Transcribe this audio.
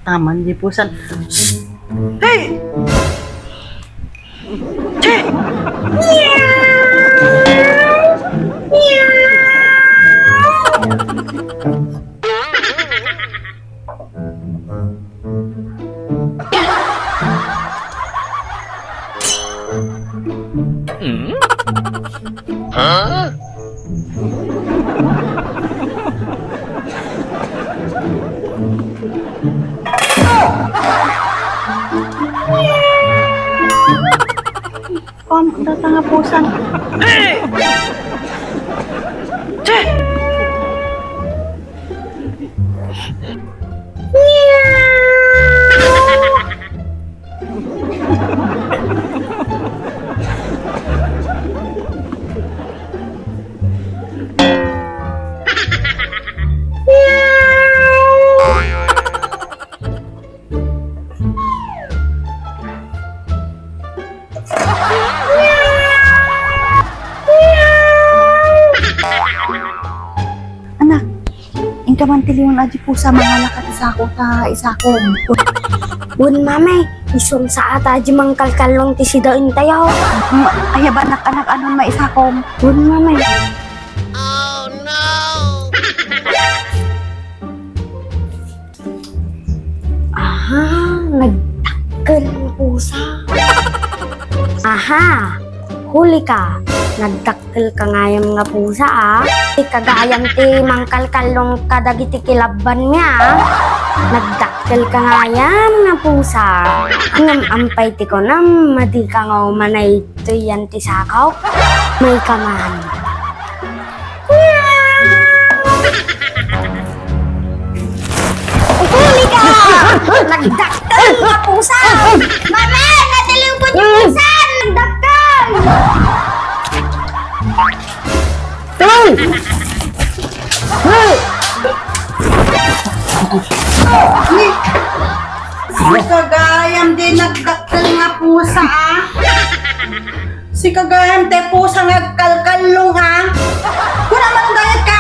Taman di pusan. Hey! Che! Hah? Kom, datang nga pusan. Hey! Che! Anak, ingka man tiliwan aji pusa mangalakat isa ko. Bun mamay, isum sa ata aji mangkalkalong ti sidain tayo. Ay ba anak anon maisa ko. Bun mamay. Oh no! Aha, nagdakkel ng pusa. Aha, huli ka. Nagdakkel ka ngayam nga pusa Kagayam ti mangkalkalong kadagiti kilaban niya Nagdakkel ka ngayam nga pusa. Ngam ampay ti ko nam, madi ka nga umanay to yan ti sakaw. May kaman. Huli ka! Nagdakkel nga pusa! Mama! Nadaliw ko yung pusa! Nagdakkel! Hey! Hey! Si Kagayam din nagdakkel nga pusa Si Kagayam te pusa nagkalkalong Kuna man ang dayat ka!